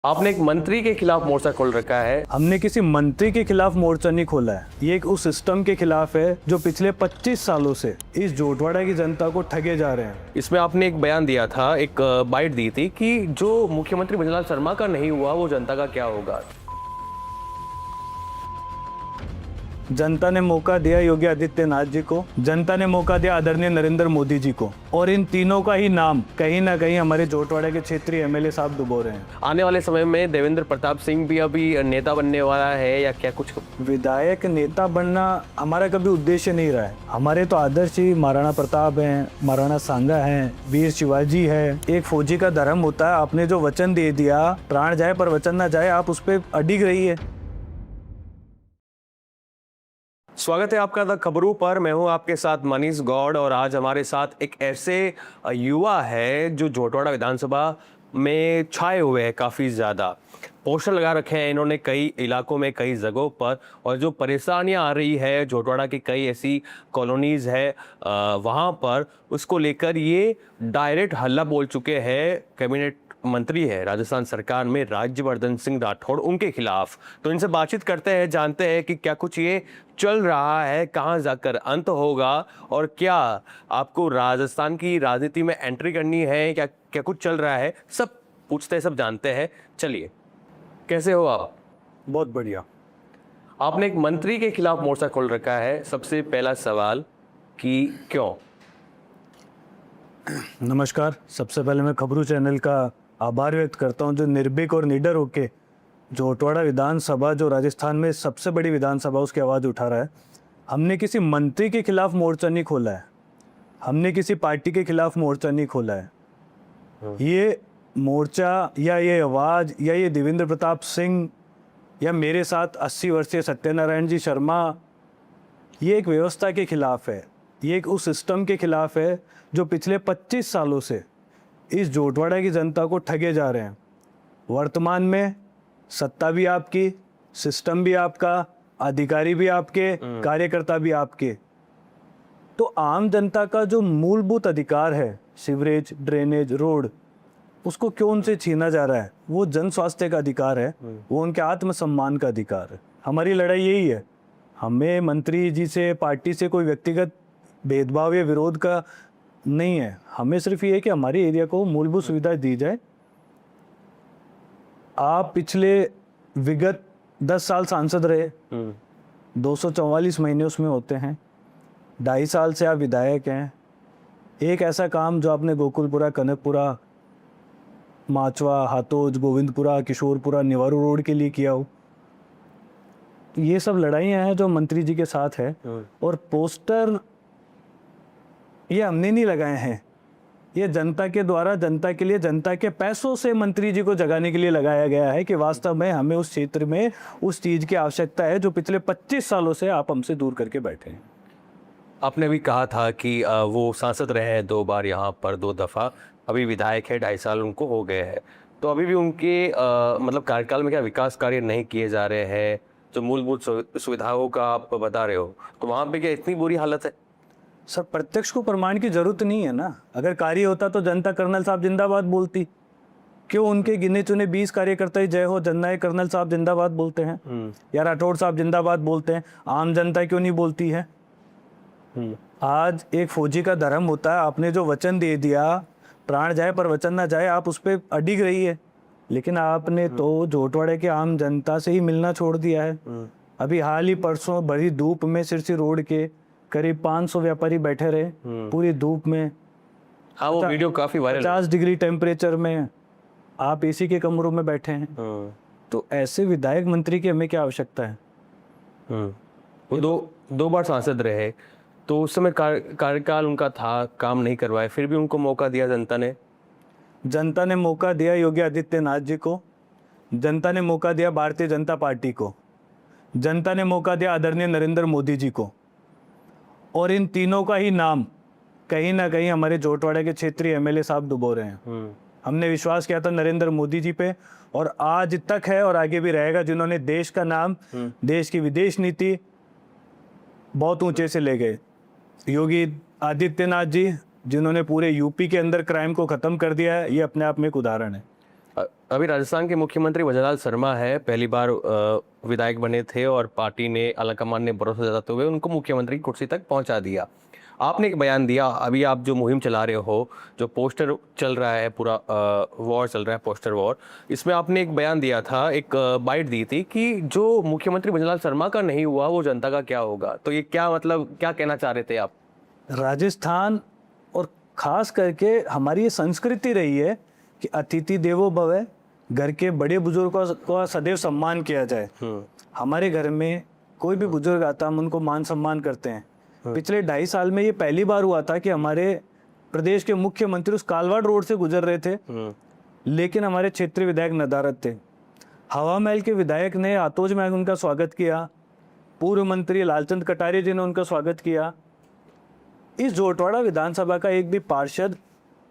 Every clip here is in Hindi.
आपने एक मंत्री के खिलाफ मोर्चा खोल रखा है। हमने किसी मंत्री के खिलाफ मोर्चा नहीं खोला है। ये एक उस सिस्टम के खिलाफ है जो पिछले 25 सालों से इस जोटवाड़ा की जनता को ठगे जा रहे हैं। इसमें आपने एक बयान दिया था, एक बाइट दी थी कि जो मुख्यमंत्री भजनलाल शर्मा का नहीं हुआ वो जनता का क्या होगा। जनता ने मौका दिया योगी आदित्यनाथ जी को, जनता ने मौका दिया आदरणीय नरेंद्र मोदी जी को, और इन तीनों का ही नाम कहीं ना कहीं हमारे जोटवाड़ा के क्षेत्रीय एमएलए साहब डुबो रहे हैं। आने वाले समय में देवेंद्र प्रताप सिंह भी अभी नेता बनने वाला है या क्या कुछ? विधायक नेता बनना हमारा कभी उद्देश्य नहीं रहा है। हमारे तो आदर्श ही महाराणा प्रताप हैं, महाराणा सांगा हैं, वीर शिवाजी है। एक फौजी का धर्म होता है, आपने जो वचन दे दिया, प्राण जाए पर वचन ना जाए, आप उस पर अडिग रहिए। स्वागत है आपका द खबरों पर। मैं हूं आपके साथ मनीष गौड़ और आज हमारे साथ एक ऐसे युवा है जो जोटवाड़ा विधानसभा में छाए हुए हैं। काफ़ी ज़्यादा पोस्टर लगा रखे हैं इन्होंने कई इलाकों में, कई जगहों पर, और जो परेशानियां आ रही है जोटवाड़ा की कई ऐसी कॉलोनीज़ है वहां पर, उसको लेकर ये डायरेक्ट हल्ला बोल चुके हैं। कैबिनेट मंत्री है राजस्थान सरकार में राज्यवर्धन सिंह राठौड़, उनके खिलाफ। तो इनसे बातचीत करते हैं, जानते हैं कि क्या कुछ ये चल रहा है, कहां जाकर अंत होगा, और क्या आपको राजस्थान की राजनीति में एंट्री करनी है, क्या क्या कुछ चल रहा है, सब पूछते हैं, सब जानते हैं। चलिए, कैसे हो आप? बहुत बढ़िया। आपने एक मंत्री के खिलाफ मोर्चा खोल रखा है। सबसे पहला सवाल कि क्यों? नमस्कार। सबसे पहले मैं खबरू चैनल का आभार व्यक्त करता हूं जो निर्भीक और निडर होके जोटवाड़ा विधानसभा, जो राजस्थान में सबसे बड़ी विधानसभा, उसकी आवाज़ उठा रहा है। हमने किसी मंत्री के खिलाफ मोर्चा नहीं खोला है, हमने किसी पार्टी के खिलाफ मोर्चा नहीं खोला है। ये मोर्चा या ये आवाज़ या ये देवेंद्र प्रताप सिंह या मेरे साथ 80 वर्षीय सत्यनारायण जी शर्मा, ये एक व्यवस्था के खिलाफ है। ये एक उस सिस्टम के खिलाफ है जो पिछले 25 सालों से इस जोटवाड़ा की जनता को ठगे जा रहे हैं। वर्तमान में सत्ता भी आपकी, सिस्टम भी आपका, अधिकारी भी आपके, कार्यकर्ता भी आपके। तो आम जनता का जो मूलभूत अधिकार है, सीवरेज, ड्रेनेज, रोड, उसको क्यों उनसे छीना जा रहा है? वो जन स्वास्थ्य का अधिकार है, वो उनके आत्मसम्मान का अधिकार है। हमारी लड़ाई यही है। हमें मंत्री जी से, पार्टी से कोई व्यक्तिगत भेदभाव या विरोध का नहीं है। हमें सिर्फ ये है कि हमारी एरिया को मूलभूत सुविधा दी जाए। आप पिछले विगत 10 साल सांसद रहे, 244 महीने उसमें होते हैं, 2.5 साल से आप विधायक हैं। एक ऐसा काम जो आपने गोकुलपुरा, कनकपुरा, माचवा, हाथोज, गोविंदपुरा, किशोरपुरा, निवारू रोड के लिए किया हो, ये सब लड़ाइयाँ हैं जो मंत्री जी के साथ है। और पोस्टर ये हमने नहीं लगाए हैं, ये जनता के द्वारा, जनता के लिए, जनता के पैसों से मंत्री जी को जगाने के लिए लगाया गया है कि वास्तव में हमें उस क्षेत्र में उस चीज़ की आवश्यकता है जो पिछले 25 सालों से आप हमसे दूर करके बैठे हैं। आपने भी कहा था कि वो सांसद रहे हैं 2 बार यहाँ पर, 2 दफ़ा, अभी विधायक है, 2.5 साल उनको हो गए हैं। तो अभी भी उनके मतलब कार्यकाल में क्या विकास कार्य नहीं किए जा रहे हैं? जो मूलभूत सुविधाओं का आप बता रहे हो, तो वहाँ पे क्या इतनी बुरी हालत है? सर, प्रत्यक्ष को प्रमाण की जरूरत नहीं है ना। अगर कार्य होता तो जनता कर्नल साहब जिंदाबाद बोलती। क्यों उनके गिने चुने 20 कार्यकर्ता ही जय हो जननायक कर्नल साहब जिंदाबाद बोलते हैं, या राठौड़ साहब जिंदाबाद बोलते हैं? आम जनता क्यों नहीं बोलती है? आज एक फौजी का धर्म होता है, आपने जो वचन दे दिया, प्राण जाए पर वचन ना जाए, आप उस पर अडिग रहिए। लेकिन आपने तो जोटवाड़े के आम जनता से ही मिलना छोड़ दिया है। अभी हाल ही परसों बड़ी धूप में सिरसी रोड के करीब 500 व्यापारी बैठे रहे पूरी धूप में। हाँ, वो वीडियो काफी वायरल। 50 डिग्री टेम्परेचर में आप एसी के कमरों में बैठे हैं। तो ऐसे विधायक मंत्री की हमें क्या आवश्यकता है? वो दो बार सांसद रहे, तो उस समय कार्यकाल उनका था, काम नहीं करवाए, फिर भी उनको मौका दिया जनता ने। जनता ने मौका दिया योगी आदित्यनाथ जी को, जनता ने मौका दिया भारतीय जनता पार्टी को, जनता ने मौका दिया आदरणीय नरेंद्र मोदी जी को, और इन तीनों का ही नाम कहीं ना कहीं हमारे जोटवाड़ा के क्षेत्रीय एमएलए साहब डुबो रहे हैं। हमने विश्वास किया था नरेंद्र मोदी जी पे, और आज तक है और आगे भी रहेगा, जिन्होंने देश का नाम, देश की विदेश नीति बहुत ऊंचे से ले गए। योगी आदित्यनाथ जी, जिन्होंने पूरे यूपी के अंदर क्राइम को खत्म कर दिया है, ये अपने आप में एक उदाहरण है। अभी राजस्थान के मुख्यमंत्री भजनलाल शर्मा है, पहली बार विधायक बने थे और पार्टी ने आलाकमान ने भरोसा जताते हुए उनको मुख्यमंत्री की कुर्सी तक पहुंचा दिया। आपने एक बयान दिया, अभी आप जो मुहिम चला रहे हो, जो पोस्टर चल रहा है, पूरा वॉर चल रहा है, पोस्टर वॉर, इसमें आपने एक बयान दिया था, एक बाइट दी थी कि जो मुख्यमंत्री भजनलाल शर्मा का नहीं हुआ वो जनता का क्या होगा। तो ये क्या मतलब, क्या कहना चाह रहे थे आप? राजस्थान और खास करके हमारी ये संस्कृति रही है कि अतिथि देवो भव, घर के बड़े बुजुर्गों का सदैव सम्मान किया जाए। हमारे घर में कोई भी बुजुर्ग आता हम उनको मान सम्मान करते हैं। पिछले 2.5 साल में ये पहली बार हुआ था कि हमारे प्रदेश के मुख्यमंत्री उस कालवाड़ रोड से गुजर रहे थे, लेकिन हमारे क्षेत्रीय विधायक नदारद थे। हवा महल के विधायक ने आतोज में उनका स्वागत किया, पूर्व मंत्री लालचंद कटारिया जी ने उनका स्वागत किया। इस जोटवाड़ा विधानसभा का एक भी पार्षद,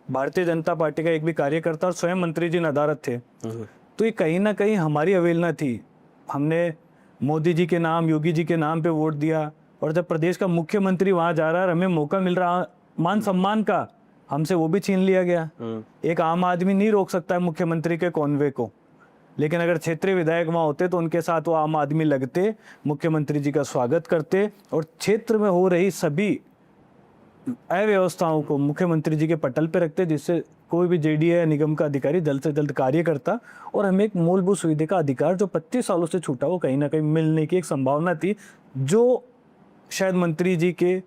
भारतीय जनता पार्टी का एक भी कार्यकर्ता और स्वयं मंत्री जी नदारद थे। तो ये कहीं ना कहीं हमारी अवहेलना थी। हमने मोदी जी के नाम, योगी जी के नाम पे वोट दिया, और जब प्रदेश का मुख्यमंत्री वहां जा रहा है, हमें मौका मिल रहा मान सम्मान का, हमसे वो भी छीन लिया गया। एक आम आदमी नहीं रोक सकता है मुख्यमंत्री के कॉन्वे को, लेकिन अगर क्षेत्रीय विधायक वहां होते तो उनके साथ वो आम आदमी लगते, मुख्यमंत्री जी का स्वागत करते और क्षेत्र में हो रही सभी अव्यवस्थाओं को मुख्यमंत्री जी के पटल पे रखते, जिससे कोई भी जेडीए या निगम का अधिकारी जल्द से जल्द कार्य करता और हमें एक मूलभूत सुविधा का अधिकार जो 25 सालों से छूटा वो कहीं ना कहीं मिलने की एक संभावना थी, जो शायद मंत्री जी के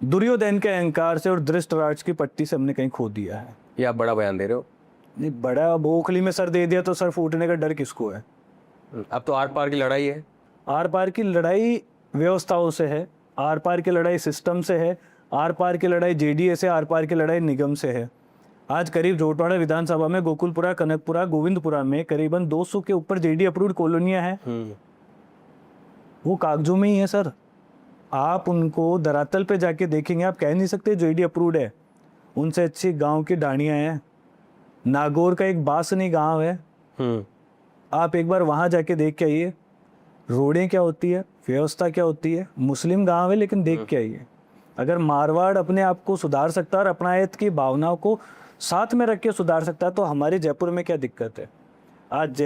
दुर्योधन के अहंकार से और दृष्ट राज की पट्टी से हमने कहीं खो दिया है। ये आप बड़ा बयान दे रहे हो? नहीं, बड़ा बोखली में सर दे दिया तो सर फूटने का डर किसको है? अब तो आर पार की लड़ाई है। आर पार की लड़ाई व्यवस्थाओं से है, आर पार की लड़ाई सिस्टम से है, आर पार की लड़ाई जेडीए से, आर पार की लड़ाई निगम से है। आज करीब जोटवाड़ा विधानसभा में गोकुलपुरा, कनकपुरा, गोविंदपुरा में करीबन 200 के ऊपर जेडी अप्रूव्ड कॉलोनियां हैं। वो कागजों में ही है सर। आप उनको धरातल पे जाके देखेंगे, आप कह नहीं सकते जेडी अप्रूव्ड है। उनसे अच्छी गांव की डाणियां हैं। नागौर का एक बासनी गांव है, आप एक बार वहां जाके देख के आइए, रोडें क्या होती है, व्यवस्था क्या होती है। मुस्लिम गांव है लेकिन देख के आइए। अगर मारवाड़ अपने आप को सुधार सकता है और अपनायत की भावनाओं को साथ में रख के सुधार सकता है, तो हमारे जयपुर में क्या दिक्कत है? आज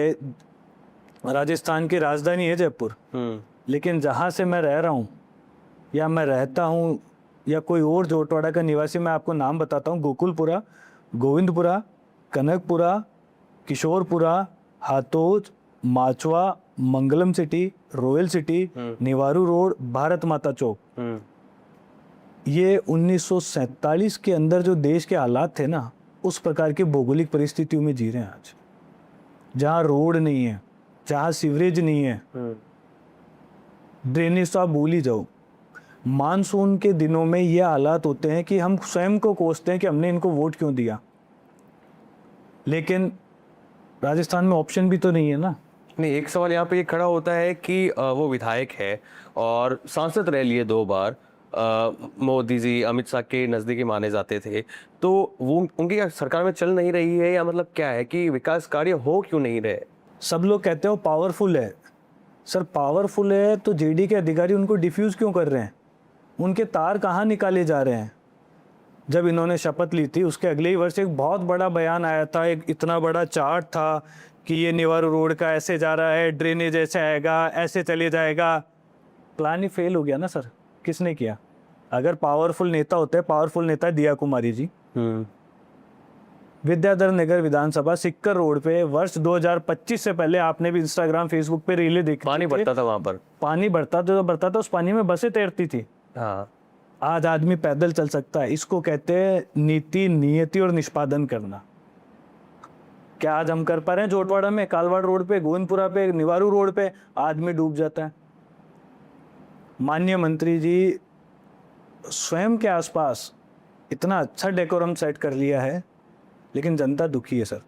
राजस्थान की राजधानी है जयपुर, लेकिन जहाँ से मैं रह रहा हूँ या मैं रहता हूँ या कोई और जोटवाड़ा का निवासी, मैं आपको नाम बताता हूँ, Gokulpura, Govindpura, Kanakpura, Kishorpura, Hathoj, Machwa, Mangalam city, royal city, Niwaru road, Bharat Mata Chowk, ये 1947 के अंदर जो देश के हालात थे ना, उस प्रकार की भौगोलिक परिस्थितियों में जी रहे हैं आज। जहाँ रोड नहीं है, जहाँ सीवरेज नहीं है, ड्रेनेज तो आप भूल ही जाओ। मानसून के दिनों में ये हालात होते हैं कि हम स्वयं को कोसते हैं कि हमने इनको वोट क्यों दिया। लेकिन राजस्थान में ऑप्शन भी तो नहीं है ना। नहीं, एक सवाल यहाँ पे ये खड़ा होता है कि वो विधायक है और सांसद रह लिए 2 बार, मोदी जी अमित शाह के नज़दीकी माने जाते थे, तो वो उनकी क्या सरकार में चल नहीं रही है, या मतलब क्या है कि विकास कार्य हो क्यों नहीं रहे? सब लोग कहते हैं वो पावरफुल है। सर पावरफुल है तो जेडी के अधिकारी उनको डिफ्यूज क्यों कर रहे हैं? उनके तार कहाँ निकाले जा रहे हैं? जब इन्होंने शपथ ली थी उसके अगले ही वर्ष एक बहुत बड़ा बयान आया था, एक इतना बड़ा चार्ट था कि ये निवारू रोड का ऐसे जा रहा है, ड्रेनेज ऐसे आएगा, ऐसे चले जाएगा। प्लान ही फेल हो गया ना सर। किसने किया? अगर पावरफुल नेता होते, पावरफुल नेता दिया कुमारी जी, विद्याधर नगर विधानसभा सिक्कर रोड पे वर्ष 2025 से पहले आपने भी इंस्टाग्राम फेसबुक पे रीलें देखी, पानी बढ़ता था वहां पर, पानी बढ़ता था, उस पानी में बसें तैरती थी। हाँ। आज आदमी पैदल चल सकता है। इसको कहते हैं नीति, नियति और निष्पादन करना। क्या आज हम कर पा रहे हैं? जोटवाड़ा में, कालवाड़ रोड पे, गोविंदपुरा पे, निवारू रोड पे आदमी डूब जाता है। माननीय मंत्री जी स्वयं के आसपास इतना अच्छा डेकोरम सेट कर लिया है, लेकिन जनता दुखी है सर।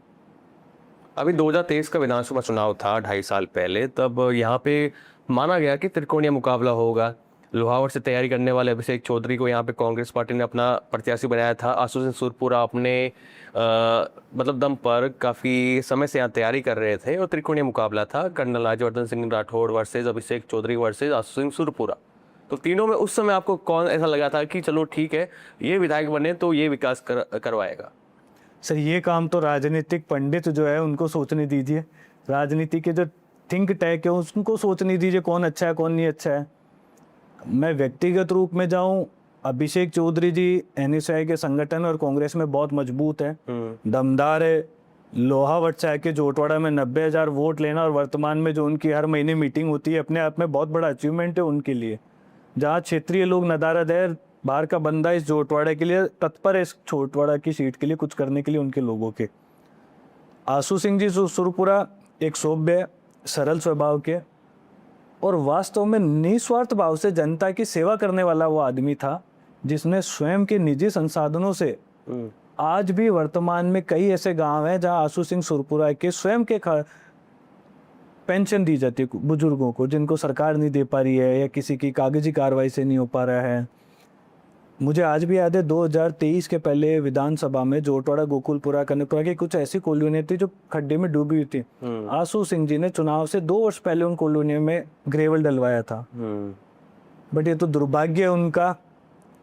अभी 2023 का विधानसभा चुनाव था 2.5 साल पहले, तब यहाँ पे माना गया कि त्रिकोणीय मुकाबला होगा। लोहावट से तैयारी करने वाले अभिषेक चौधरी को यहाँ पे कांग्रेस पार्टी ने अपना प्रत्याशी बनाया था। आशु सिंह सुरपुरा अपने मतलब दम पर काफ़ी समय से यहाँ तैयारी कर रहे थे और त्रिकोणीय मुकाबला था, कर्नल राज्यवर्धन सिंह राठौड़ वर्सेज अभिषेक चौधरी वर्सेज आशु सिंह सुरपुरा। तो तीनों में उस समय आपको कौन ऐसा लगा था कि चलो ठीक है, ये विधायक बने तो ये विकास करवाएगा? सर ये काम तो राजनीतिक पंडित जो है उनको सोचने दीजिए, राजनीति के जो थिंक टैंक है उनको सोचने दीजिए कौन अच्छा है कौन नहीं अच्छा है। मैं व्यक्तिगत रूप में जाऊं, अभिषेक चौधरी जी एनएसआई के संगठन और कांग्रेस में बहुत मजबूत है, दमदार है, लोहा वर्षा के जोटवाड़ा में 90,000 वोट लेना और वर्तमान में जो उनकी हर महीने मीटिंग होती है अपने आप में बहुत बड़ा अचीवमेंट है उनके लिए। जहाँ क्षेत्रीय लोग नदारद है, बाहर का बंदा इस जोटवाड़ा के लिए तत्पर है, इस छोटवाड़ा की सीट के लिए कुछ करने के लिए उनके लोगों के। आशू सिंह जी सुरपुरा एक सभ्य सरल स्वभाव के और वास्तव में निस्वार्थ भाव से जनता की सेवा करने वाला वो आदमी था, जिसने स्वयं के निजी संसाधनों से आज भी वर्तमान में कई ऐसे गांव हैं जहां आशू सिंह सुरपुरा के स्वयं के पेंशन दी जाती है बुजुर्गों को जिनको सरकार नहीं दे पा रही है या किसी की कागजी कार्रवाई से नहीं हो पा रहा है। मुझे आज भी याद है 2023 के पहले विधानसभा में जोटवाड़ा गोकुलपुरा कनकपुरा की कुछ ऐसी कॉलोनियां थी जो खड्डे में डूबी हुई थी। आशू सिंह जी ने चुनाव से 2 वर्ष पहले उन कॉलोनियों में ग्रेवल डलवाया था। बट ये तो दुर्भाग्य है उनका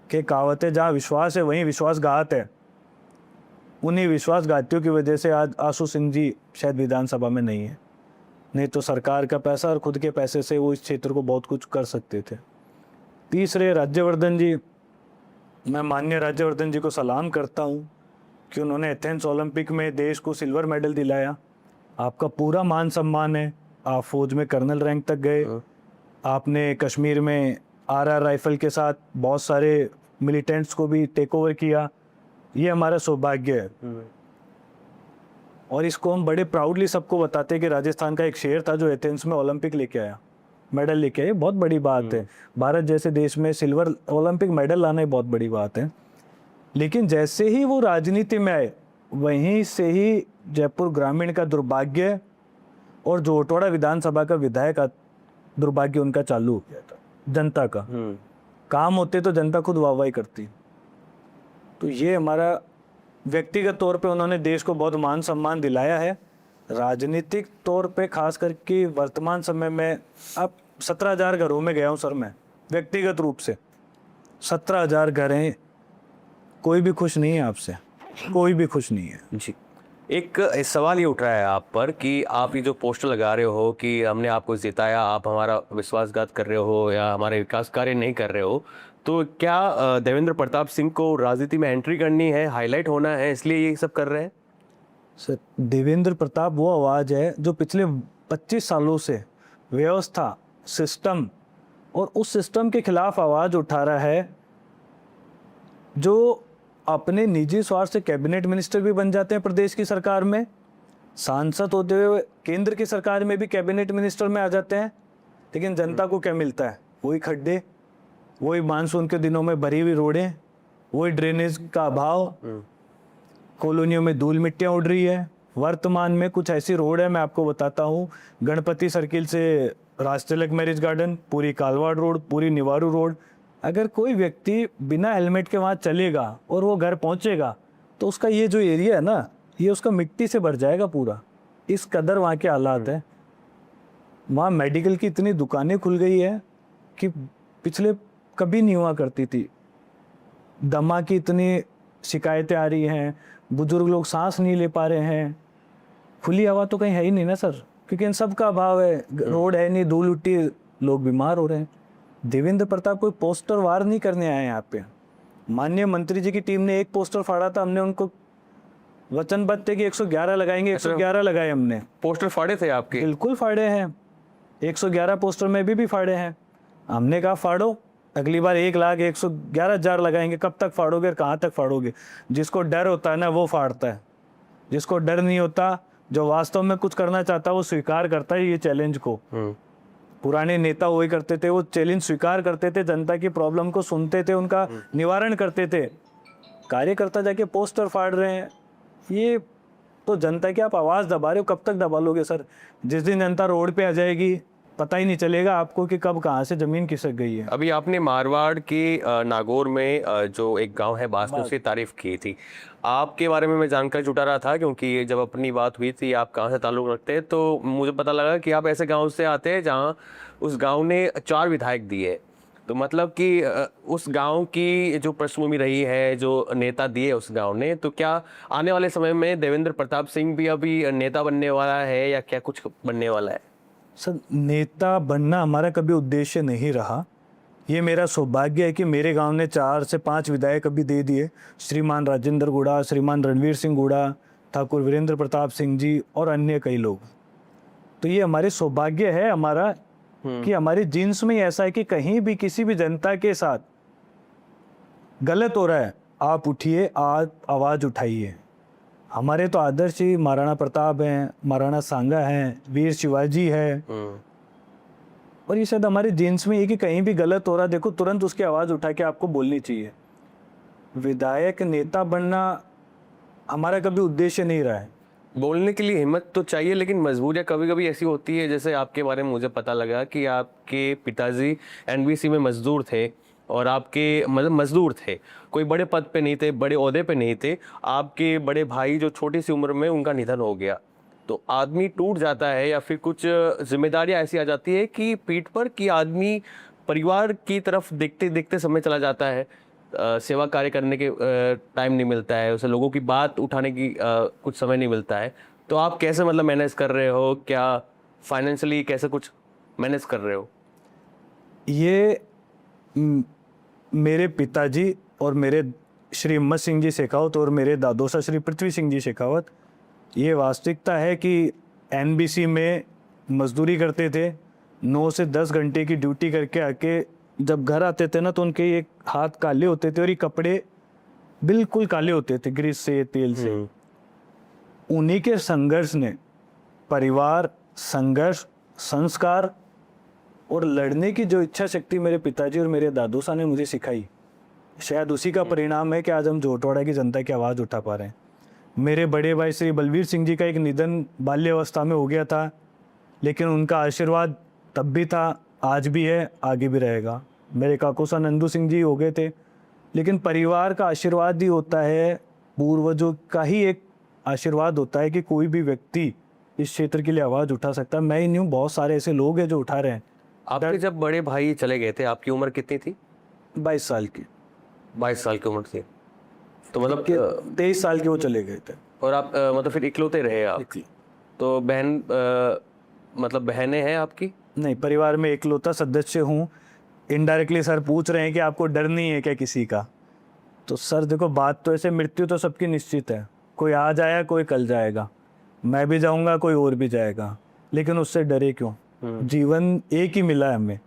कि कहावत है जहाँ विश्वास है वहीं विश्वासघात है। उन्हीं विश्वासघातियों की वजह से आज आशू सिंह जी शायद विधानसभा में नहीं है, नहीं तो सरकार का पैसा और खुद के पैसे से वो इस क्षेत्र को बहुत कुछ कर सकते थे। तीसरे राज्यवर्धन जी, मैं माननीय राज्यवर्धन जी को सलाम करता हूँ कि उन्होंने एथेंस ओलंपिक में देश को सिल्वर मेडल दिलाया। आपका पूरा मान सम्मान है, आप फौज में कर्नल रैंक तक गए, आपने कश्मीर में आरआर राइफल के साथ बहुत सारे मिलिटेंट्स को भी टेक ओवर किया। ये हमारा सौभाग्य है और इसको हम बड़े प्राउडली सबको बताते हैं कि राजस्थान का एक शेर था जो एथेंस में ओलंपिक लेके आया, मेडल लेके आया। बहुत बड़ी बात है, भारत जैसे देश में सिल्वर ओलंपिक मेडल लाना ही बहुत बड़ी बात है। लेकिन जैसे ही वो राजनीति में आए वहीं से ही जयपुर ग्रामीण का दुर्भाग्य और जोटवाड़ा विधानसभा का विधायक का दुर्भाग्य उनका चालू हो गया था। जनता का काम होते तो जनता खुद वाहवाही करती। तो ये हमारा व्यक्तिगत तौर पे उन्होंने देश को बहुत मान सम्मान दिलाया है। राजनीतिक तौर पे खास करके वर्तमान समय में अब 17,000 घरों में गया हूँ सर, मैं व्यक्तिगत रूप से 17,000 घर हैं, कोई भी खुश नहीं है आपसे, कोई भी खुश नहीं है जी। एक सवाल ये उठ रहा है आप पर कि आप ये जो पोस्टर लगा रहे हो कि हमने आपको जिताया, आप हमारा विश्वासघात कर रहे हो या हमारे विकास कार्य नहीं कर रहे हो, तो क्या देवेंद्र प्रताप सिंह को राजनीति में एंट्री करनी है, हाईलाइट होना है, इसलिए ये सब कर रहे हैं? सर देवेंद्र प्रताप वो आवाज़ है जो पिछले 25 सालों से व्यवस्था, सिस्टम और उस सिस्टम के खिलाफ आवाज़ उठा रहा है, जो अपने निजी स्वार्थ से कैबिनेट मिनिस्टर भी बन जाते हैं प्रदेश की सरकार में, सांसद होते हुए केंद्र की सरकार में भी कैबिनेट मिनिस्टर में आ जाते हैं। लेकिन जनता को क्या मिलता है? वही खड्डे, वही मानसून के दिनों में भरी हुई रोडें, वही ड्रेनेज का अभाव, कॉलोनियों में धूल मिट्टियाँ उड़ रही है। वर्तमान में कुछ ऐसी रोड है, मैं आपको बताता हूँ, गणपति सर्किल से राजतिलक मैरिज गार्डन, पूरी कालवाड़ रोड, पूरी निवारू रोड, अगर कोई व्यक्ति बिना हेलमेट के वहाँ चलेगा और वो घर पहुँचेगा तो उसका ये जो एरिया है ना, ये उसका मिट्टी से भर जाएगा पूरा। इस कदर वहाँ के हालात हैं। वहाँ मेडिकल की इतनी दुकानें खुल गई है कि पिछले कभी नहीं हुआ करती थी। दमा की इतनी शिकायतें आ रही हैं, बुजुर्ग लोग सांस नहीं ले पा रहे हैं। खुली हवा तो कहीं है ही नहीं ना सर, क्योंकि इन सब का अभाव है, रोड है नहीं, धूल उठती, लोग बीमार हो रहे हैं। देवेंद्र प्रताप कोई पोस्टर वार नहीं करने आए यहाँ पे। माननीय मंत्री जी की टीम ने एक पोस्टर फाड़ा था, हमने उनको वचनबद्ध थे कि 111 लगाएंगे, 111 लगाए हमने। पोस्टर फाड़े थे आपके? बिल्कुल फाड़े हैं, 111 पोस्टर में भी फाड़े हैं। हमने कहा फाड़ो, अगली बार 1,11,000 लगाएंगे। कब तक फाड़ोगे और कहाँ तक फाड़ोगे? जिसको डर होता है ना वो फाड़ता है, जिसको डर नहीं होता, जो वास्तव में कुछ करना चाहता है वो स्वीकार करता है ये चैलेंज को। पुराने नेता वही करते थे, वो चैलेंज स्वीकार करते थे, जनता की प्रॉब्लम को सुनते थे, उनका निवारण करते थे। कार्यकर्ता जाके पोस्टर फाड़ रहे हैं, ये तो जनता की आप आवाज़ दबा रहे हो। कब तक दबा लोगे सर? जिस दिन जनता रोड पे आ जाएगी पता ही नहीं चलेगा आपको कि कब कहाँ से जमीन खिसक गई है। अभी आपने मारवाड़ के नागौर में जो एक गांव है बास में, उसकी तारीफ की थी। आपके बारे में मैं जानकारी जुटा रहा था क्योंकि जब अपनी बात हुई थी आप कहाँ से ताल्लुक़ रखते हैं, तो मुझे पता लगा कि आप ऐसे गांव से आते हैं जहां उस गांव ने 4 विधायक दिए। तो मतलब कि उस गांव की जो पृष्ठभूमि रही है, जो नेता दिए उस गांव ने, तो क्या आने वाले समय में देवेंद्र प्रताप सिंह भी अभी नेता बनने वाला है या क्या कुछ बनने वाला है? सर, नेता बनना हमारा कभी उद्देश्य नहीं रहा। ये मेरा सौभाग्य है कि मेरे गांव ने 4 से 5 विधायक अभी दे दिए। श्रीमान राजेंद्र गुड़ा, श्रीमान रणवीर सिंह गुड़ा, ठाकुर वीरेंद्र प्रताप सिंह जी और अन्य कई लोग। तो ये हमारे सौभाग्य है हमारा कि हमारे जीन्स में ही ऐसा है कि कहीं भी किसी भी जनता के साथ गलत हो रहा है, आप उठिए, आप आवाज़ उठाइए। हमारे तो आदर्श ही महाराणा प्रताप हैं, महाराणा सांगा हैं, वीर शिवाजी है, और ये शायद हमारे जीन्स में ये कि कहीं भी गलत हो रहा है, देखो तुरंत उसकी आवाज़ उठा के आपको बोलनी चाहिए। विधायक नेता बनना हमारा कभी उद्देश्य नहीं रहा है। बोलने के लिए हिम्मत तो चाहिए, लेकिन मजबूरियां कभी कभी ऐसी होती है, जैसे आपके बारे में मुझे पता लगा कि आपके पिताजी एनबीसी में मजदूर थे और आपके मतलब मजदूर थे, कोई बड़े पद पे नहीं थे, बड़े ओहदे पे नहीं थे। आपके बड़े भाई जो छोटी सी उम्र में उनका निधन हो गया, तो आदमी टूट जाता है या फिर कुछ जिम्मेदारियां ऐसी आ जाती है कि पीठ पर कि आदमी परिवार की तरफ देखते देखते समय चला जाता है। सेवा कार्य करने के टाइम नहीं मिलता है उसे, लोगों की बात उठाने की कुछ समय नहीं मिलता है। तो आप कैसे मतलब मैनेज कर रहे हो, क्या फाइनेंशियली कैसे कुछ मैनेज कर रहे हो? ये मेरे पिताजी और मेरे श्री हिम्मत सिंह जी शेखावत और मेरे दादोसा श्री पृथ्वी सिंह जी शेखावत, ये वास्तविकता है कि एनबीसी में मजदूरी करते थे। 9 से 10 घंटे की ड्यूटी करके आके जब घर आते थे ना, तो उनके ये हाथ काले होते थे और ये कपड़े बिल्कुल काले होते थे ग्रीस से, तेल से। उन्हीं के संघर्ष ने परिवार, संघर्ष, संस्कार और लड़ने की जो इच्छा शक्ति मेरे पिताजी और मेरे दादोसा ने मुझे सिखाई, शायद उसी का परिणाम है कि आज हम जोटवाड़ा की जनता की आवाज़ उठा पा रहे हैं। मेरे बड़े भाई श्री बलवीर सिंह जी का एक निधन बाल्यावस्था में हो गया था, लेकिन उनका आशीर्वाद तब भी था, आज भी है, आगे भी रहेगा। मेरे काकोसा नंदू सिंह जी हो गए थे, लेकिन परिवार का आशीर्वाद ही होता है, पूर्वजों का ही एक आशीर्वाद होता है कि कोई भी व्यक्ति इस क्षेत्र के लिए आवाज़ उठा सकता है। मैं ही नहीं हूँ, बहुत सारे ऐसे लोग हैं जो उठा रहे हैं। आपके जब बड़े भाई चले गए थे, आपकी उम्र कितनी थी? 22 साल की। 22 साल की उम्र थी, तो मतलब 23 साल के वो चले गए थे। और आप मतलब फिर इकलौते रहे आप? तो बहन मतलब बहनें हैं आपकी? नहीं, परिवार में इकलौता सदस्य हूँ। इनडायरेक्टली सर पूछ रहे हैं कि आपको डर नहीं है क्या किसी का? तो सर देखो, बात तो ऐसे, मृत्यु तो सबकी निश्चित है, कोई आज आया कोई कल जाएगा, मैं भी जाऊंगा कोई और भी जाएगा, लेकिन उससे डरे क्यों? जीवन एक ही मिला है हमें,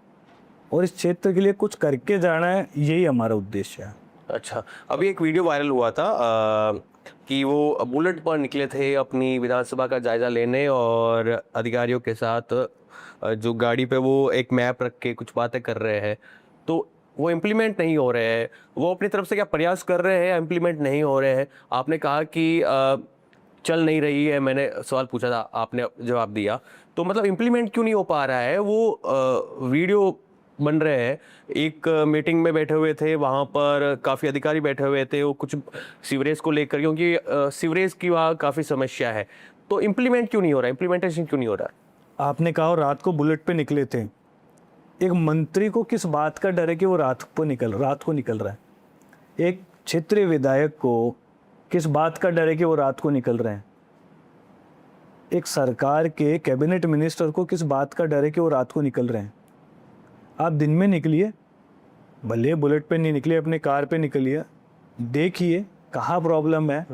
और इस क्षेत्र के लिए कुछ करके जाना है, यही हमारा उद्देश्य है। अच्छा, अभी एक वीडियो वायरल हुआ था कि वो बुलेट पर निकले थे अपनी विधानसभा का जायजा लेने, और अधिकारियों के साथ जो गाड़ी पे वो एक मैप रख के कुछ बातें कर रहे हैं, तो वो इम्प्लीमेंट नहीं हो रहे हैं। वो अपनी तरफ से क्या प्रयास कर रहे हैं, इम्प्लीमेंट नहीं हो रहे हैं? आपने कहा कि चल नहीं रही है, मैंने सवाल पूछा था, आपने जवाब दिया। तो मतलब इम्प्लीमेंट क्यों नहीं हो पा रहा है? वो वीडियो बन रहे हैं, एक मीटिंग में बैठे हुए थे, वहाँ पर काफ़ी अधिकारी बैठे हुए थे, वो कुछ सीवरेज को लेकर, क्योंकि सीवरेज की वहाँ काफ़ी समस्या है। तो इम्प्लीमेंट क्यों नहीं हो रहा है, इम्प्लीमेंटेशन क्यों नहीं हो रहा है? आपने कहा रात को बुलेट पे निकले थे। एक मंत्री को किस बात का डर है कि वो रात को निकल रहा है? एक क्षेत्रीय विधायक को किस बात का डर है कि वो रात को निकल रहे हैं? एक सरकार के कैबिनेट मिनिस्टर को किस बात का डर है कि वो रात को निकल रहे हैं? आप दिन में निकलिए, भले बुलेट पे नहीं निकलिए, अपने कार पे निकलिए, देखिए कहाँ प्रॉब्लम है।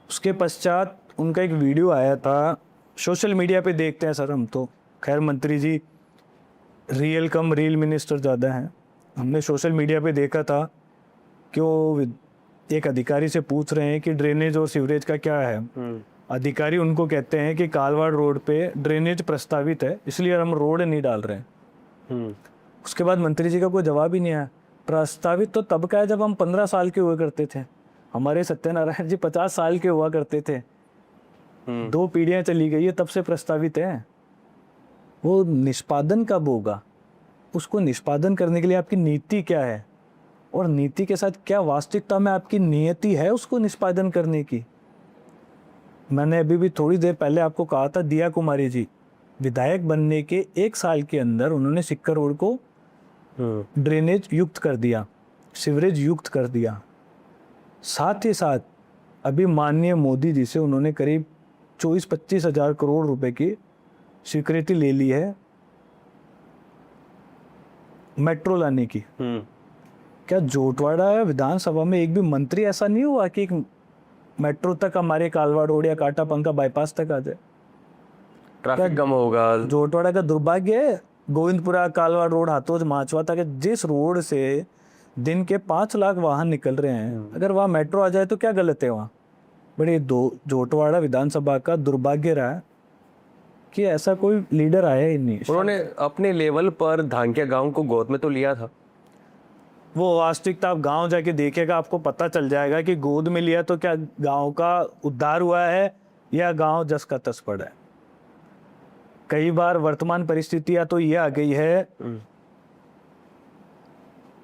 उसके पश्चात उनका एक वीडियो आया था, सोशल मीडिया पे देखते हैं सर हम तो, खैर मंत्री जी रियल कम रील मिनिस्टर ज़्यादा हैं। हमने सोशल मीडिया पे देखा था कि वो एक अधिकारी से पूछ रहे हैं कि ड्रेनेज और सीवरेज का क्या है। अधिकारी उनको कहते हैं कि कालवाड़ रोड पे ड्रेनेज प्रस्तावित है, इसलिए हम रोड नहीं डाल रहे हैं। उसके बाद मंत्री जी का कोई जवाब ही नहीं आया। प्रस्तावित तो तब का है जब हम 15 साल के हुआ करते थे, हमारे सत्यनारायण जी 50 साल के हुआ करते थे। 2 पीढ़ियां चली गई है, तब से प्रस्तावित है। वो निष्पादन कब होगा? उसको निष्पादन करने के लिए आपकी नीति क्या है, और नीति के साथ क्या वास्तविकता में आपकी नियति है उसको निष्पादन करने की? मैंने अभी भी थोड़ी देर पहले आपको कहा था, दिया कुमारी जी विधायक बनने के 1 साल के अंदर उन्होंने सिक्कर रोड को ड्रेनेज युक्त कर दिया, सीवरेज युक्त कर दिया। साथ ही साथ अभी माननीय मोदी जी से उन्होंने करीब 24-25 हज़ार करोड़ रुपए की स्वीकृति ले ली है मेट्रो लाने की। क्या जोटवाड़ा विधानसभा में एक भी मंत्री ऐसा नहीं हुआ कि एक मेट्रो तक हमारे कालवा रोड या काटापंका बाईपास तक आ जाए? ट्रैफिक कम होगा। जोटवाड़ा का दुर्भाग्य है गोविंदपुरा, कालवा रोड, हाथोज, माचवा तक जिस रोड से दिन के 5 लाख वाहन निकल रहे हैं, अगर वहाँ मेट्रो आ जाए तो क्या गलत है वहाँ? बड़े जोटवाड़ा विधानसभा का दुर्भाग्य रहा कि ऐसा कोई लीडर आया ही नहीं। उन्होंने अपने लेवल पर धांकिया गांव को गोद में तो लिया था। वो वास्तविकता आप गांव जाके देखेगा, आपको पता चल जाएगा कि गोद में लिया तो क्या गांव का उद्धार हुआ है या गांव जस का तस पड़ा है। कई बार वर्तमान परिस्थितियां तो ये आ गई है,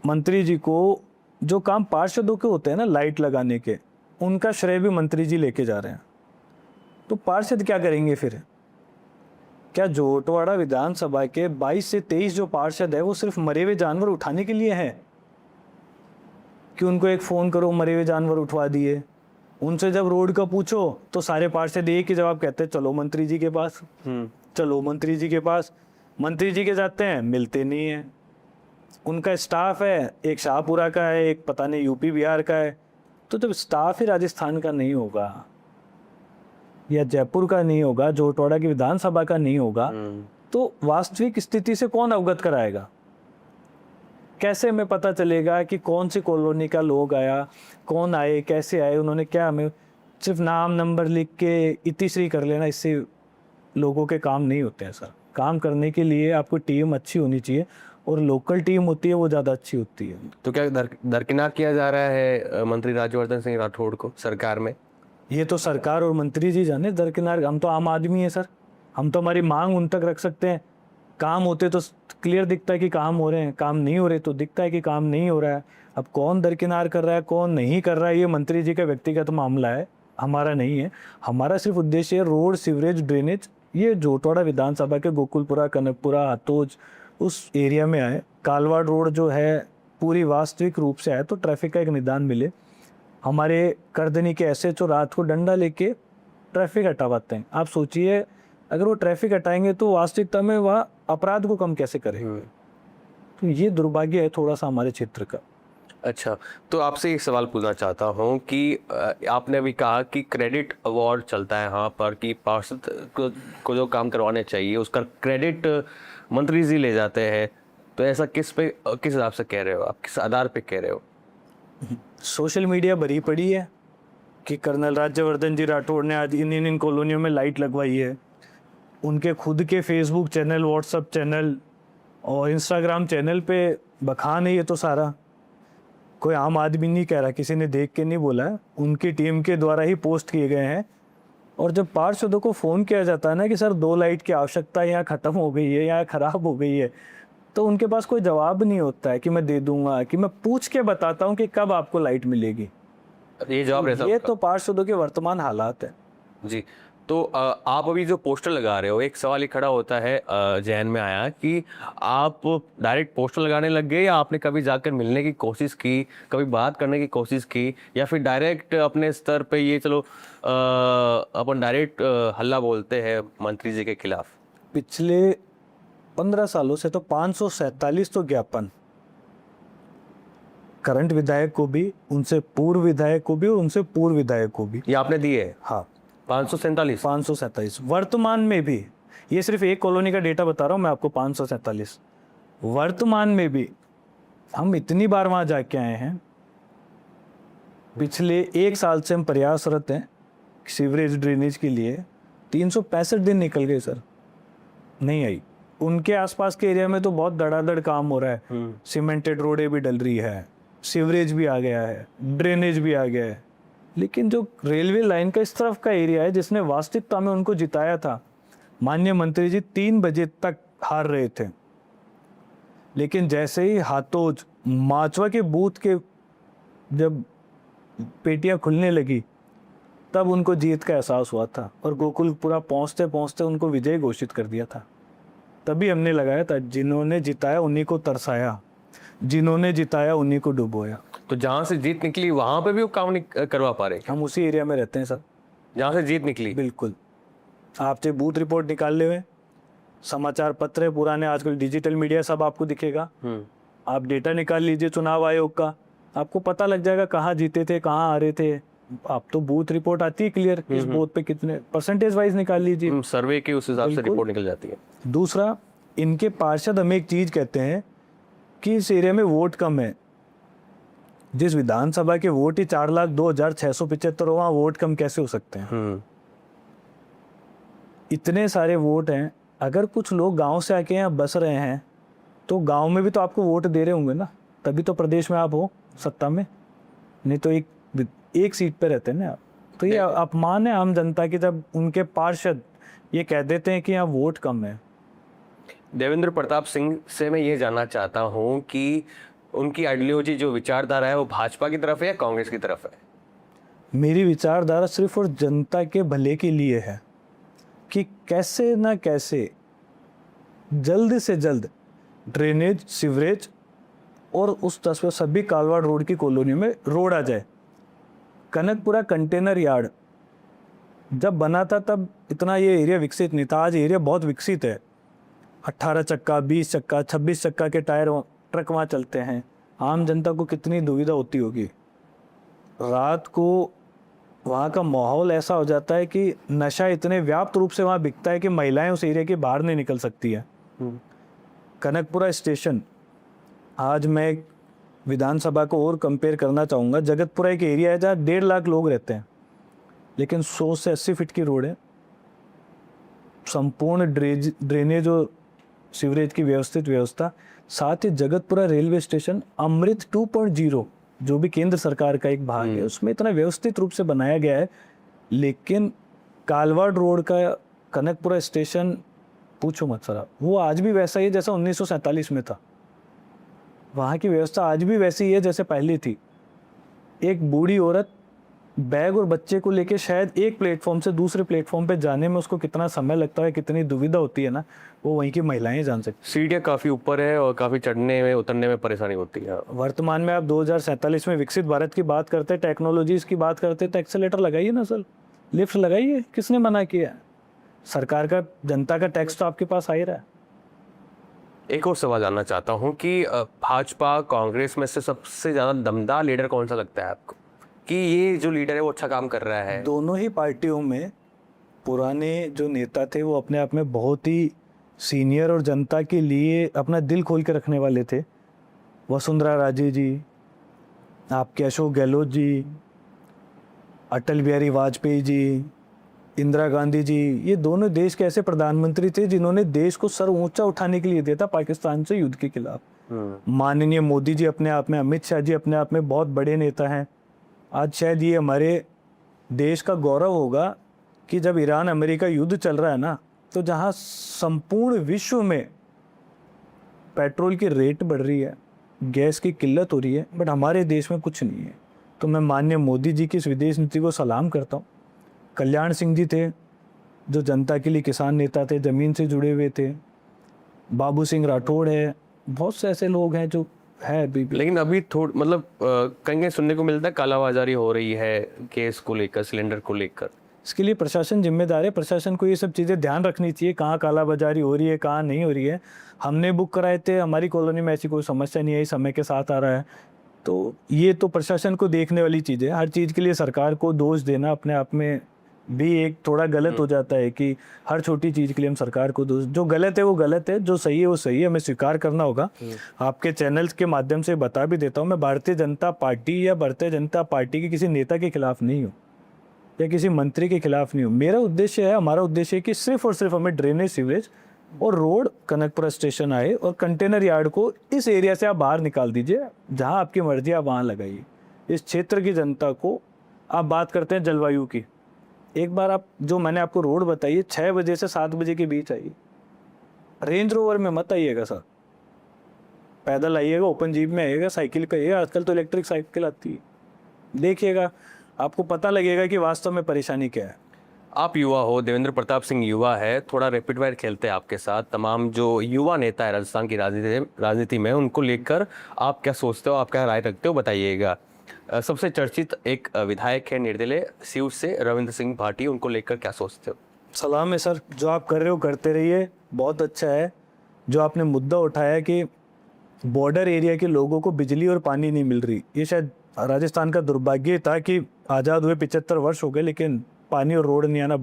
मंत्री जी को जो काम पार्षदों के होते हैं ना लाइट लगाने के, उनका श्रेय भी मंत्री जी लेके जा रहे हैं। तो पार्षद क्या करेंगे फिर? क्या जोटवाड़ा विधानसभा के 22 से 23 जो पार्षद है वो सिर्फ मरे हुए जानवर उठाने के लिए हैं कि उनको एक फोन करो मरे हुए जानवर उठवा दिए? उनसे जब रोड का पूछो तो सारे पार्षद एक ही जवाब कहते हैं, चलो मंत्री जी के पास, चलो मंत्री जी के पास। मंत्री जी के जाते हैं, मिलते नहीं है। उनका स्टाफ है, एक शाहपुरा का है, एक पता नहीं यूपी बिहार का है। तो जब स्टाफ ही राजस्थान का नहीं होगा या जयपुर का नहीं होगा, जोटवाड़ा की विधानसभा का नहीं होगा, तो वास्तविक स्थिति से कौन अवगत कराएगा? कैसे हमें पता चलेगा कि कौन सी कॉलोनी का लोग आया, कौन आए, कैसे आए, उन्होंने क्या? हमें सिर्फ नाम नंबर लिख के इतिश्री कर लेना, इससे लोगों के काम नहीं होते हैं सर। काम करने के लिए आपको टीम अच्छी होनी चाहिए, और लोकल टीम होती है वो ज़्यादा अच्छी होती है। तो क्या दरकिनार किया जा रहा है मंत्री राज्यवर्धन सिंह राठौड़ को सरकार में? ये तो सरकार और मंत्री जी जाने दरकिनार। हम तो आम आदमी है सर, हम तो हमारी मांग उन तक रख सकते हैं। काम होते तो क्लियर दिखता है कि काम हो रहे हैं, काम नहीं हो रहे तो दिखता है कि काम नहीं हो रहा है। अब कौन दरकिनार कर रहा है, कौन नहीं कर रहा है, ये मंत्री जी का व्यक्तिगत मामला है, हमारा नहीं है। हमारा सिर्फ उद्देश्य है रोड, सीवरेज, ड्रेनेज ये जोटवाड़ा विधानसभा के गोकुलपुरा, कनकपुरा, हाथोज उस एरिया में आए। कालवा रोड जो है पूरी वास्तविक रूप से आए तो ट्रैफिक का एक निदान मिले। हमारे करदनी के एसएचओ रात को डंडा लेके ट्रैफिक हटावाते हैं। आप सोचिए अगर वो ट्रैफिक हटाएंगे तो वास्तविकता में वह अपराध को कम कैसे करेंगे? तो ये दुर्भाग्य है थोड़ा सा हमारे क्षेत्र का। अच्छा, तो आपसे एक सवाल पूछना चाहता हूँ कि आपने अभी कहा कि क्रेडिट अवार्ड चलता है यहाँ पर कि पार्षद को जो काम करवाने चाहिए उसका क्रेडिट मंत्री जी ले जाते हैं। तो ऐसा किस हिसाब से कह रहे हो आप, किस आधार पे कह रहे हो? सोशल मीडिया भरी पड़ी है कि कर्नल राज्यवर्धन जी राठौड़ ने आज इन कॉलोनियों में लाइट लगवाई है। उनके खुद के फेसबुक चैनल, व्हाट्सएप चैनल और इंस्टाग्राम चैनल पे बखान है ये तो सारा। कोई आम आदमी नहीं कह रहा, किसी ने देख के नहीं बोला है, उनकी टीम के द्वारा ही पोस्ट किए गए हैं। और जब पार्षदों को फ़ोन किया जाता है ना कि सर 2 लाइट की आवश्यकता यहाँ ख़त्म हो गई है, यहाँ ख़राब हो गई है, तो उनके पास कोई जवाब नहीं होता है कि मैं दे दूंगा, कि मैं पूछ के बताता हूँ कि कब आपको लाइट मिलेगी। ये जवाब रहता है ये तो पार्षदों के वर्तमान हालात है जी। तो आप अभी जो पोस्टर लगा रहे हो, एक सवाल ये खड़ा होता है जहन में आया कि आप डायरेक्ट पोस्टर लगाने लग गए या आपने कभी जाकर मिलने की कोशिश की, कभी बात करने की कोशिश की, या फिर डायरेक्ट अपने स्तर पे ये चलो अपन डायरेक्ट हल्ला बोलते हैं मंत्री जी के खिलाफ? पिछले 15 सालों से तो 547 तो ज्ञापन करंट विधायक को भी, उनसे पूर्व विधायक को भी और उनसे पूर्व विधायक को भी ये आपने दिए है? हाँ, 547 वर्तमान में भी। ये सिर्फ एक कॉलोनी का डेटा बता रहा हूँ मैं आपको। 547 वर्तमान में भी हम इतनी बार वहां जाके आए हैं। पिछले 1 साल से हम प्रयासरत हैं सीवरेज ड्रेनेज के लिए। 365 दिन निकल गए सर, नहीं आई। उनके आसपास के एरिया में तो बहुत धड़ाधड़ काम हो रहा है। सीमेंटेड रोडें भी डल रही है, सीवरेज भी आ गया है, ड्रेनेज भी आ गया है। लेकिन जो रेलवे लाइन का इस तरफ का एरिया है जिसने वास्तविकता में उनको जिताया था, माननीय मंत्री जी 3 बजे तक हार रहे थे। लेकिन जैसे ही हाथोज, माचवा के बूथ के जब पेटियां खुलने लगी तब उनको जीत का एहसास हुआ था और गोकुलपुरा पहुंचते पहुंचते उनको विजय घोषित कर दिया था। तभी हमने लगाया था जिन्होंने जिताया उन्हीं को तरसाया। जिन्होंने जिताया उन्हीं को डुबोया। तो जहां से जीत निकली वहां पे भी वो काम नहीं करवा पा रहे, हम उसी एरिया में रहते हैं सर। जहां से जीत निकली। बिल्कुल। आप चाहे बूथ रिपोर्ट निकाल ले हुए, समाचार पत्र है पुराने, आजकल डिजिटल मीडिया सब आपको दिखेगा। आप डेटा निकाल लीजिए चुनाव आयोग का, आपको पता लग जाएगा कहाँ जीते थे, कहाँ आ रहे थे। आप तो बूथ रिपोर्ट आती है क्लियर, किस बूथ पे कितने परसेंटेज वाइज निकाल लीजिए। सर्वे के उस हिसाब से रिपोर्ट निकल जाती है। दूसरा, इनके पार्षद हमें एक चीज कहते हैं कि इस एरिया में वोट कम है। जिस विधानसभा के वोट ही 4,02,675 हो, वहाँ वोट कम कैसे हो सकते हैं? इतने सारे वोट हैं। अगर कुछ लोग गांव से आके यहाँ बस रहे हैं तो गांव में भी तो आपको वोट दे रहे होंगे ना, तभी तो प्रदेश में आप हो सत्ता में। नहीं तो एक सीट पे रहते हैं ना आप। तो ये अपमान है आम जनता की जब उनके पार्षद ये कह देते हैं कि यहाँ वोट कम है। देवेंद्र प्रताप सिंह से मैं ये जानना चाहता हूँ कि उनकी आइडियोलॉजी, जो विचारधारा है, वो भाजपा की तरफ है या कांग्रेस की तरफ है? मेरी विचारधारा सिर्फ और जनता के भले के लिए है कि कैसे ना कैसे जल्द से जल्द ड्रेनेज, सीवरेज और उस 10 सभी कालवाड़ रोड की कॉलोनी में रोड आ जाए। कनकपुरा कंटेनर यार्ड जब बना था तब इतना ये एरिया विकसित नहीं था। आज एरिया बहुत विकसित है। 18 चक्का, 20 चक्का, 26 चक्का के टायर ट्रक वहाँ चलते हैं। आम जनता को कितनी दुविधा होती होगी। रात को वहाँ का माहौल ऐसा हो जाता है कि नशा इतने व्याप्त रूप से वहाँ बिकता है कि महिलाएं उस एरिया के बाहर नहीं निकल सकती है। कनकपुरा स्टेशन, आज मैं विधानसभा को और कंपेयर करना चाहूँगा। जगतपुरा एक एरिया है जहाँ 1.5 लाख लोग रहते हैं, लेकिन 100 से 80 फीट की रोड है। संपूर्ण ड्रेनेज और सीवरेज की व्यवस्थित व्यवस्था। साथ ही जगतपुरा रेलवे स्टेशन अमृत 2.0 जो भी केंद्र सरकार का एक भाग है, उसमें इतना व्यवस्थित रूप से बनाया गया है। लेकिन कालवाड़ रोड का कनकपुरा स्टेशन पूछो मत सर, वो आज भी वैसा ही है जैसा 1947 में था। वहाँ की व्यवस्था आज भी वैसी ही है जैसे पहले थी। एक बूढ़ी औरत बैग और बच्चे को लेके शायद एक प्लेटफॉर्म से दूसरे प्लेटफॉर्म पे जाने में उसको कितना समय लगता है, कितनी दुविधा होती है ना, वो वहीं की महिलाएं जान सकती। सीढ़ियाँ काफ़ी ऊपर है और काफ़ी चढ़ने में उतरने में परेशानी होती है। वर्तमान में आप 2047 में विकसित भारत की बात करते हैं, टेक्नोलॉजीज की बात करते हैं, तो एक्सेलेटर लगाइए ना सर, लिफ्ट लगाइए। किसने मना किया? सरकार का, जनता का टैक्स तो आपके पास आ ही रहा है। एक और सवाल जानना चाहता हूँ कि भाजपा कांग्रेस में से सबसे ज़्यादा दमदार लीडर कौन सा लगता है आपको, कि ये जो लीडर है वो अच्छा काम कर रहा है? दोनों ही पार्टियों में पुराने जो नेता थे वो अपने आप में बहुत ही सीनियर और जनता के लिए अपना दिल खोल के रखने वाले थे। वसुंधरा राजे जी, आपके अशोक गहलोत जी, अटल बिहारी वाजपेयी जी, इंदिरा गांधी जी, ये दोनों देश के ऐसे प्रधानमंत्री थे जिन्होंने देश को सर ऊंचा उठाने के लिए दिया था पाकिस्तान से युद्ध के खिलाफ। माननीय मोदी जी अपने आप में, अमित शाह जी अपने आप में बहुत बड़े नेता हैं। आज शायद ये हमारे देश का गौरव होगा कि जब ईरान अमेरिका युद्ध चल रहा है ना, तो जहाँ संपूर्ण विश्व में पेट्रोल की रेट बढ़ रही है, गैस की किल्लत हो रही है, बट हमारे देश में कुछ नहीं है। तो मैं माननीय मोदी जी की इस विदेश नीति को सलाम करता हूँ। कल्याण सिंह जी थे जो जनता के लिए किसान नेता थे, ज़मीन से जुड़े हुए थे। बाबू सिंह राठौड़ है, बहुत से ऐसे लोग हैं जो है अभी भी। लेकिन अभी मतलब कहीं कहीं सुनने को मिलता है कालाबाजारी हो रही है गैस को लेकर, सिलेंडर को लेकर। इसके लिए प्रशासन जिम्मेदार है। प्रशासन को ये सब चीज़ें ध्यान रखनी चाहिए, कहाँ कालाबाजारी हो रही है, कहाँ नहीं हो रही है। हमने बुक कराए थे, हमारी कॉलोनी में ऐसी कोई समस्या नहीं आई, समय के साथ आ रहा है। तो ये तो प्रशासन को देखने वाली चीज़ है। हर चीज़ के लिए सरकार को दोष देना अपने आप में भी एक थोड़ा गलत हो जाता है कि हर छोटी चीज़ के लिए हम सरकार को दोष, जो गलत है वो गलत है, जो सही है वो सही है, हमें स्वीकार करना होगा। आपके चैनल्स के माध्यम से बता भी देता हूँ, मैं भारतीय जनता पार्टी या भारतीय जनता पार्टी के किसी नेता के खिलाफ नहीं हूँ या किसी मंत्री के खिलाफ नहीं हूँ। मेरा उद्देश्य है, हमारा उद्देश्य है कि सिर्फ और सिर्फ हमें ड्रेनेज, सीवरेज और रोड कनकपुरा स्टेशन आए और कंटेनर यार्ड को इस एरिया से आप बाहर निकाल दीजिए। जहाँ आपकी मर्जी आप वहाँ लगाइए। इस क्षेत्र की जनता को, आप बात करते हैं जलवायु की, एक बार आप जो मैंने आपको रोड बताइए 6 बजे से 7 बजे के बीच आइए। रेंज रोवर में मत आइएगा सर, पैदल आइएगा, ओपन जीप में आइएगा, साइकिल पे आइएगा। आजकल तो इलेक्ट्रिक साइकिल आती है, देखिएगा, आपको पता लगेगा कि वास्तव में परेशानी क्या है। आप युवा हो, देवेंद्र प्रताप सिंह युवा है, थोड़ा रैपिड फायर खेलते हैं आपके साथ। तमाम जो युवा नेता है राजस्थान की राजनीति में, उनको लेकर आप क्या सोचते हो, आप क्या राय रखते हो, बताइएगा। सबसे चर्चित एक विधायक है निर्दलीय शिव से रविंद्र सिंह भाटी, उनको लेकर क्या सोचते हो? सलाम है सर, जो आप कर रहे हो करते रहिए, बहुत अच्छा है। जो आपने मुद्दा उठाया कि बॉर्डर एरिया के लोगों को बिजली और पानी नहीं मिल रही, ये शायद राजस्थान का दुर्भाग्य था कि आज़ाद हुए 75 वर्ष हो गए लेकिन पानी और रोड नहीं आना।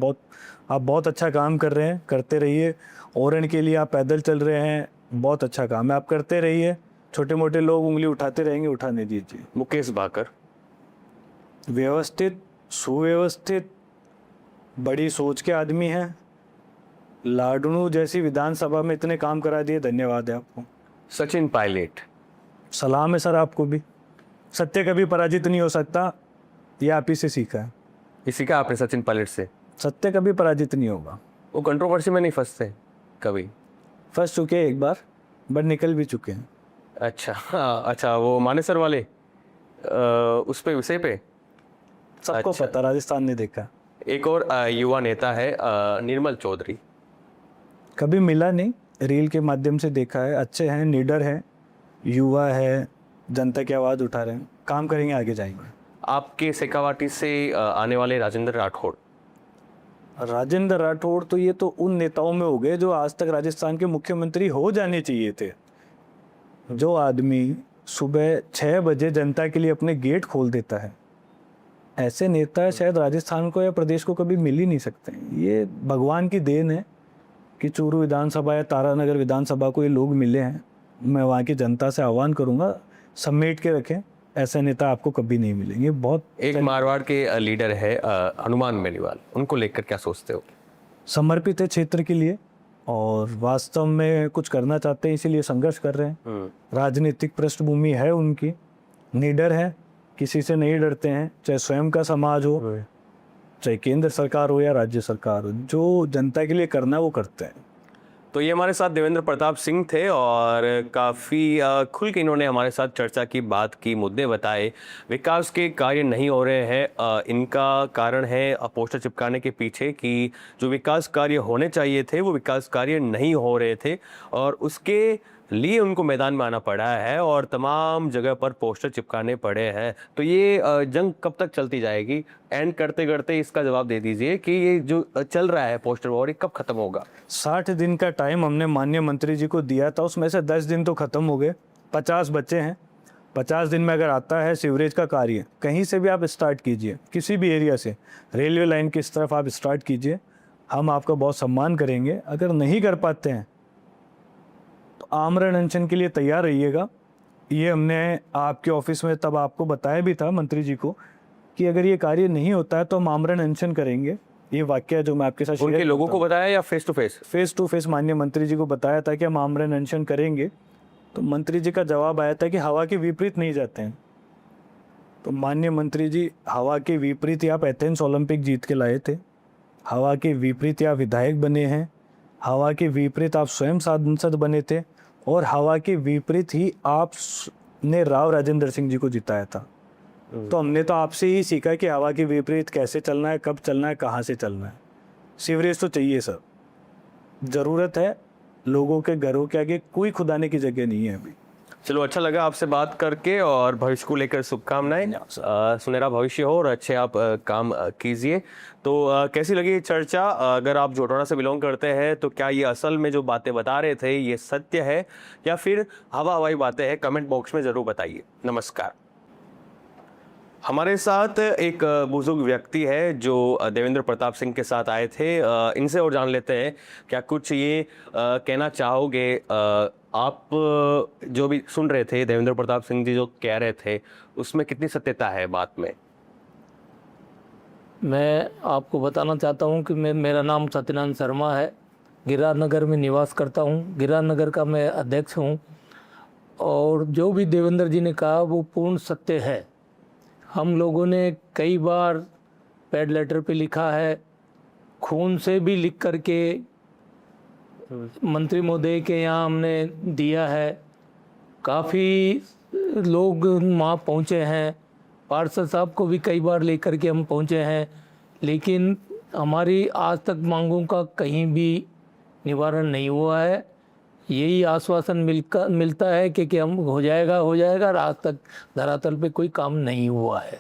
आप बहुत अच्छा काम कर रहे हैं, करते रहिए। ओरन के लिए आप पैदल चल रहे हैं, बहुत अच्छा काम है, आप करते रहिए। छोटे मोटे लोग उंगली उठाते रहेंगे, उठाने दीजिए। मुकेश भाकर व्यवस्थित, सुव्यवस्थित, बड़ी सोच के आदमी हैं। लाडनू जैसी विधानसभा में इतने काम करा दिए, धन्यवाद है आपको। सचिन पायलट सलाम है सर आपको भी। सत्य कभी पराजित नहीं हो सकता, ये आप ही से सीखा है। इसी का आपने सचिन पायलट से? सत्य कभी पराजित नहीं होगा। वो कंट्रोवर्सी में नहीं फंसते कभी? फंस चुके हैं एक बार, बट निकल भी चुके हैं। अच्छा, हाँ, अच्छा, वो मानेसर वाले उस पे विषय पे सबको अच्छा। पता, राजस्थान ने देखा। एक और युवा नेता है निर्मल चौधरी। कभी मिला नहीं, रील के माध्यम से देखा है। अच्छे हैं, लीडर हैं, युवा है, जनता की आवाज़ उठा रहे हैं, काम करेंगे, आगे जाएंगे। आपके शेखावाटी से आने वाले राजेंद्र राठौड़। राजेंद्र राठौड़ तो ये तो उन नेताओं में हो गए जो आज तक राजस्थान के मुख्यमंत्री हो जाने चाहिए थे। जो आदमी सुबह 6 बजे जनता के लिए अपने गेट खोल देता है, ऐसे नेता शायद राजस्थान को या प्रदेश को कभी मिल ही नहीं सकते। ये भगवान की देन है कि चूरू विधानसभा या तारानगर विधानसभा को ये लोग मिले हैं। मैं वहाँ की जनता से आह्वान करूँगा, समेट के रखें, ऐसे नेता आपको कभी नहीं मिलेंगे। बहुत एक मारवाड़ के लीडर है हनुमान मेलीवाल, उनको लेकर क्या सोचते हो? समर्पित है क्षेत्र के लिए और वास्तव में कुछ करना चाहते हैं, इसीलिए संघर्ष कर रहे हैं। राजनीतिक पृष्ठभूमि है उनकी, निडर है, किसी से नहीं डरते हैं, चाहे स्वयं का समाज हो, चाहे केंद्र सरकार हो या राज्य सरकार हो। जो जनता के लिए करना है वो करते हैं। तो ये हमारे साथ देवेंद्र प्रताप सिंह थे और काफ़ी खुल के इन्होंने हमारे साथ चर्चा की, बात की, मुद्दे बताए। विकास के कार्य नहीं हो रहे हैं, इनका कारण है पोस्टर चिपकाने के पीछे कि जो विकास कार्य होने चाहिए थे वो विकास कार्य नहीं हो रहे थे और उसके लिए उनको मैदान में आना पड़ा है और तमाम जगह पर पोस्टर चिपकाने पड़े हैं। तो ये जंग कब तक चलती जाएगी? एंड करते करते इसका जवाब दे दीजिए कि ये जो चल रहा है पोस्टर वॉर, ये कब खत्म होगा? 60 दिन का टाइम हमने माननीय मंत्री जी को दिया था, उसमें से 10 दिन तो खत्म हो गए, 50 बचे हैं। 50 दिन में अगर आता है सीवरेज का कार्य, कहीं से भी आप स्टार्ट कीजिए, किसी भी एरिया से, रेलवे लाइन की तरफ आप स्टार्ट कीजिए, हम आपका बहुत सम्मान करेंगे। अगर नहीं कर पाते हैं तो आमरण अनशन के लिए तैयार रहिएगा। ये हमने आपके ऑफिस में तब आपको बताया भी था मंत्री जी को कि अगर ये कार्य नहीं होता है तो हम आमरण अनशन करेंगे। ये वाक्य जो मैं आपके साथ उनके लोगों को बताया या face to face? Face to face माननीय मंत्री जी को बताया था कि हम आमरण अनशन करेंगे। तो मंत्री जी का जवाब आया था कि हवा के विपरीत नहीं जाते हैं। तो माननीय मंत्री जी, हवा के विपरीत ही आप एथेंस ओलंपिक जीत के लाए थे, हवा के विपरीत आप विधायक बने हैं, हवा के विपरीत आप स्वयं सांसद बने थे और हवा के विपरीत ही आपने राव राजेंद्र सिंह जी को जिताया था। तो हमने तो आपसे ही सीखा कि हवा के विपरीत कैसे चलना है, कब चलना है, कहाँ से चलना है। सीवरेज तो चाहिए सर, ज़रूरत है। लोगों के घरों के आगे कोई खुदाने की जगह नहीं है अभी। चलो, अच्छा लगा आपसे बात करके और भविष्य को लेकर शुभकामनाएं। सुनहरा भविष्य हो और अच्छे आप काम कीजिए। तो कैसी लगी ये चर्चा? अगर आप जोटवाड़ा से बिलोंग करते हैं तो क्या ये असल में जो बातें बता रहे थे ये सत्य है या फिर हवाई बातें हैं? कमेंट बॉक्स में ज़रूर बताइए। नमस्कार। हमारे साथ एक बुजुर्ग व्यक्ति है जो देवेंद्र प्रताप सिंह के साथ आए थे। इनसे और जान लेते हैं क्या कुछ ये कहना चाहोगे। आप जो भी सुन रहे थे, देवेंद्र प्रताप सिंह जी जो कह रहे थे, उसमें कितनी सत्यता है बात में? मैं आपको बताना चाहता हूं कि मेरा नाम सत्यनारायण शर्मा है, गिरिराज नगर में निवास करता हूं, गिरिराज नगर का मैं अध्यक्ष हूं। और जो भी देवेंद्र जी ने कहा वो पूर्ण सत्य है। हम लोगों ने कई बार पैड लेटर पे लिखा है, खून से भी लिख करके मंत्री महोदय के यहाँ हमने दिया है। काफ़ी लोग वहाँ पहुँचे हैं, पार्षद साहब को भी कई बार लेकर के हम पहुँचे हैं, लेकिन हमारी आज तक मांगों का कहीं भी निवारण नहीं हुआ है। यही आश्वासन मिलता है कि हम हो जाएगा और आज तक धरातल पे कोई काम नहीं हुआ है।